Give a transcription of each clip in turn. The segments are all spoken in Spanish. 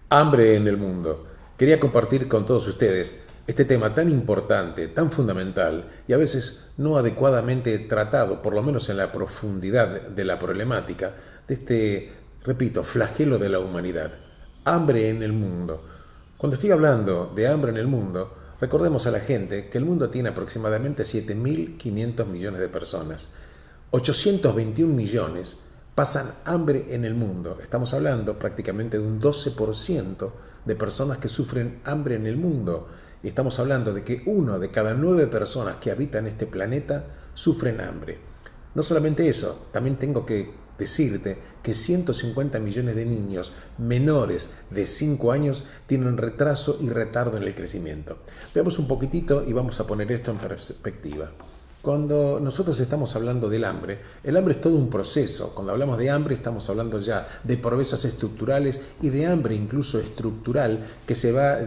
Hambre en el mundo. Quería compartir con todos ustedes este tema tan importante, tan fundamental y a veces no adecuadamente tratado, por lo menos en la profundidad de la problemática, de este, repito, flagelo de la humanidad. Hambre en el mundo. Cuando estoy hablando de hambre en el mundo, recordemos a la gente que el mundo tiene aproximadamente 7.500 millones de personas. 821 millones pasan hambre en el mundo. Estamos hablando prácticamente de un 12% de personas que sufren hambre en el mundo. Y estamos hablando de que 1 de cada 9 personas que habitan este planeta sufren hambre. No solamente eso, también tengo que decirte que 150 millones de niños menores de 5 años tienen retraso y retardo en el crecimiento. Veamos un poquitito y vamos a poner esto en perspectiva. Cuando nosotros estamos hablando del hambre, el hambre es todo un proceso. Cuando hablamos de hambre estamos hablando ya de pobrezas estructurales y de hambre incluso estructural que se va,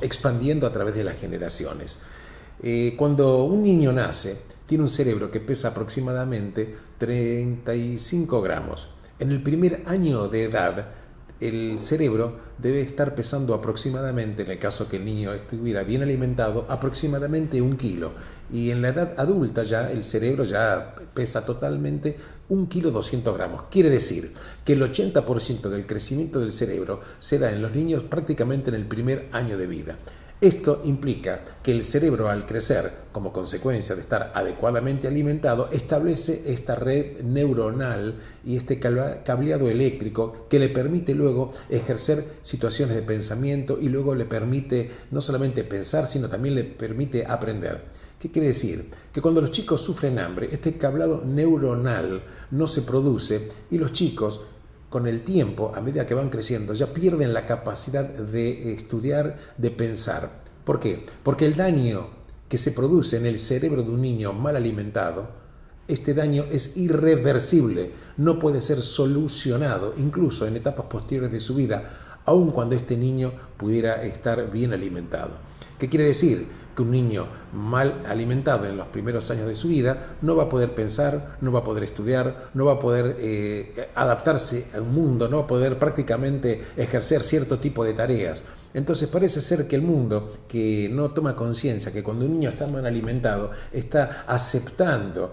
expandiendo a través de las generaciones. Cuando un niño nace, tiene un cerebro que pesa aproximadamente 35 gramos. En el primer año de edad, el cerebro debe estar pesando aproximadamente, en el caso que el niño estuviera bien alimentado, aproximadamente 1 kilo. Y en la edad adulta ya el cerebro ya pesa totalmente 1,2 kg. Quiere decir que el 80% del crecimiento del cerebro se da en los niños prácticamente en el primer año de vida. Esto implica que el cerebro, al crecer, como consecuencia de estar adecuadamente alimentado, establece esta red neuronal y este cableado eléctrico que le permite luego ejercer situaciones de pensamiento y luego le permite no solamente pensar, sino también le permite aprender. ¿Qué quiere decir? Que cuando los chicos sufren hambre, este cableado neuronal no se produce y los chicos, con el tiempo, a medida que van creciendo, ya pierden la capacidad de estudiar, de pensar. ¿Por qué? Porque el daño que se produce en el cerebro de un niño mal alimentado, este daño es irreversible, no puede ser solucionado, incluso en etapas posteriores de su vida, aun cuando este niño pudiera estar bien alimentado. ¿Qué quiere decir? Que un niño mal alimentado en los primeros años de su vida no va a poder pensar, no va a poder estudiar, no va a poder adaptarse a un mundo, no va a poder prácticamente ejercer cierto tipo de tareas. Entonces parece ser que el mundo, que no toma conciencia que cuando un niño está mal alimentado, está aceptando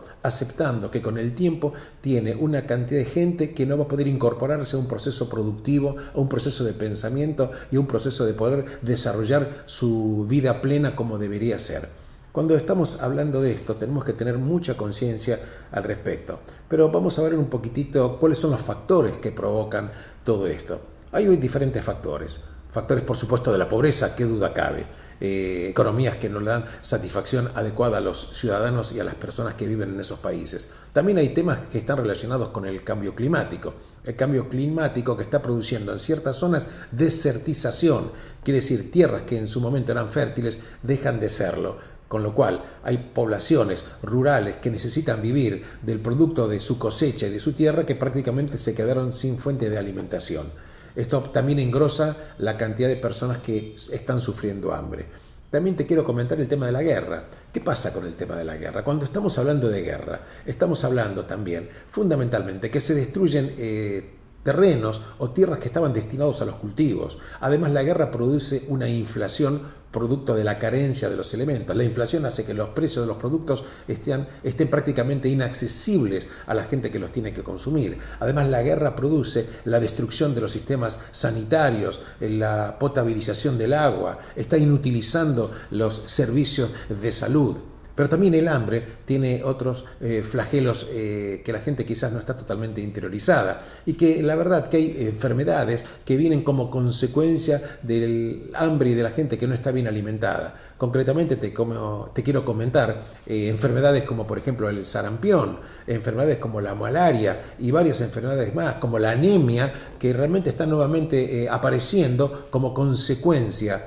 que con el tiempo tiene una cantidad de gente que no va a poder incorporarse a un proceso productivo, a un proceso de pensamiento y a un proceso de poder desarrollar su vida plena como debería ser. Cuando estamos hablando de esto, tenemos que tener mucha conciencia al respecto. Pero vamos a ver un poquitito cuáles son los factores que provocan todo esto. Hay diferentes factores. Factores, por supuesto, de la pobreza, qué duda cabe. Economías que no le dan satisfacción adecuada a los ciudadanos y a las personas que viven en esos países. También hay temas que están relacionados con el cambio climático. El cambio climático que está produciendo en ciertas zonas desertización. Quiere decir, tierras que en su momento eran fértiles dejan de serlo. Con lo cual hay poblaciones rurales que necesitan vivir del producto de su cosecha y de su tierra que prácticamente se quedaron sin fuente de alimentación. Esto también engrosa la cantidad de personas que están sufriendo hambre. También te quiero comentar el tema de la guerra. ¿Qué pasa con el tema de la guerra? Cuando estamos hablando de guerra, estamos hablando también fundamentalmente que se destruyen terrenos o tierras que estaban destinados a los cultivos. Además, la guerra produce una inflación producto de la carencia de los elementos. La inflación hace que los precios de los productos estén prácticamente inaccesibles a la gente que los tiene que consumir. Además, la guerra produce la destrucción de los sistemas sanitarios, la potabilización del agua, está inutilizando los servicios de salud. Pero también el hambre tiene otros flagelos que la gente quizás no está totalmente interiorizada y que la verdad que hay enfermedades que vienen como consecuencia del hambre y de la gente que no está bien alimentada. Concretamente te quiero comentar enfermedades como por ejemplo el sarampión, enfermedades como la malaria y varias enfermedades más como la anemia que realmente están nuevamente apareciendo como consecuencia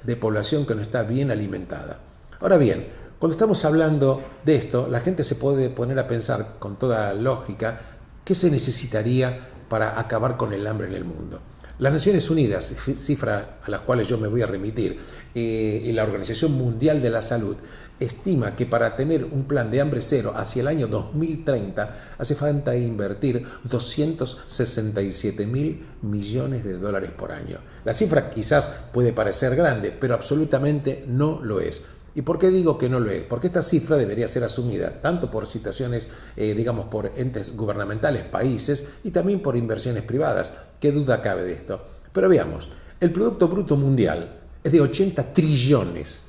de población que no está bien alimentada. Ahora bien, Cuando estamos hablando de esto, la gente se puede poner a pensar con toda lógica qué se necesitaría para acabar con el hambre en el mundo. Las Naciones Unidas, cifra a las cuales yo me voy a remitir, y la Organización Mundial de la Salud, estima que para tener un plan de hambre cero hacia el año 2030 hace falta invertir 267 mil millones de dólares por año. La cifra quizás puede parecer grande, pero absolutamente no lo es. ¿Y por qué digo que no lo es? Porque esta cifra debería ser asumida tanto por situaciones, digamos, por entes gubernamentales, países, y también por inversiones privadas. ¿Qué duda cabe de esto? Pero veamos, el Producto Bruto Mundial es de 80 trillones.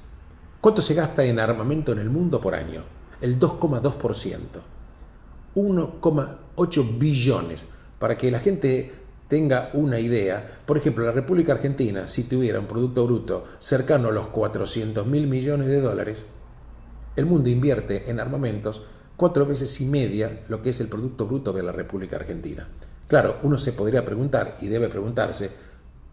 ¿Cuánto se gasta en armamento en el mundo por año? El 2,2%. 1,8 billones. Para que la gente tenga una idea, por ejemplo, la República Argentina, si tuviera un Producto Bruto cercano a los 400 mil millones de dólares, el mundo invierte en armamentos 4 veces y media lo que es el Producto Bruto de la República Argentina. Claro, uno se podría preguntar, y debe preguntarse,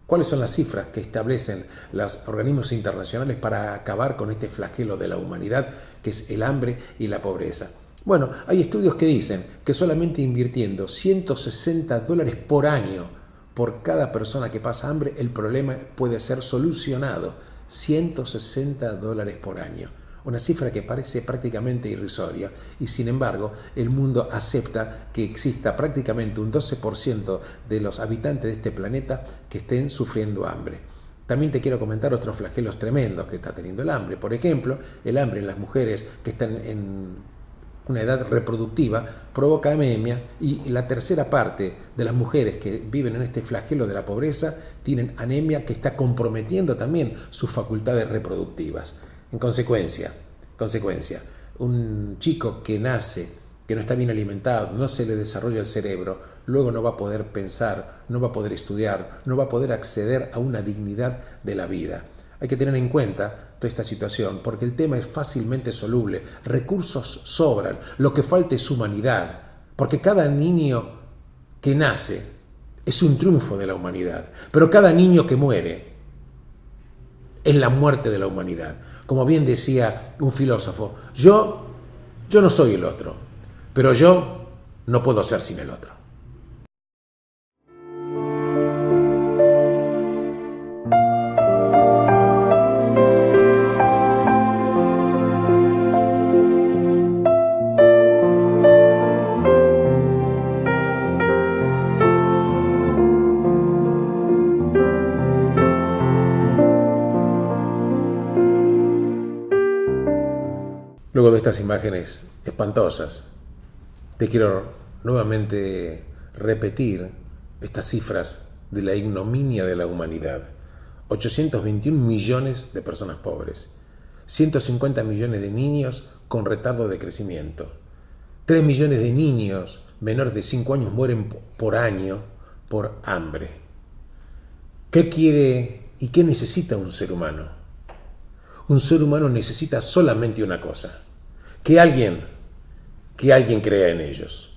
¿cuáles son las cifras que establecen los organismos internacionales para acabar con este flagelo de la humanidad, que es el hambre y la pobreza? Bueno, hay estudios que dicen que solamente invirtiendo $160 por año por cada persona que pasa hambre, el problema puede ser solucionado. $160 por año. Una cifra que parece prácticamente irrisoria y sin embargo el mundo acepta que exista prácticamente un 12% de los habitantes de este planeta que estén sufriendo hambre. También te quiero comentar otros flagelos tremendos que está teniendo el hambre. Por ejemplo, el hambre en las mujeres que están en una edad reproductiva provoca anemia y la tercera parte de las mujeres que viven en este flagelo de la pobreza tienen anemia que está comprometiendo también sus facultades reproductivas. En consecuencia, un chico que nace, que no está bien alimentado, no se le desarrolla el cerebro, luego no va a poder pensar, no va a poder estudiar, no va a poder acceder a una dignidad de la vida. Hay que tener en cuenta toda esta situación porque el tema es fácilmente soluble, recursos sobran, lo que falta es humanidad, porque cada niño que nace es un triunfo de la humanidad, pero cada niño que muere es la muerte de la humanidad. Como bien decía un filósofo, yo no soy el otro, pero yo no puedo ser sin el otro. Luego de estas imágenes espantosas, te quiero nuevamente repetir estas cifras de la ignominia de la humanidad. 821 millones de personas pobres, 150 millones de niños con retardo de crecimiento, 3 millones de niños menores de 5 años mueren por año por hambre. ¿Qué quiere y qué necesita un ser humano? Un ser humano necesita solamente una cosa, que alguien crea en ellos.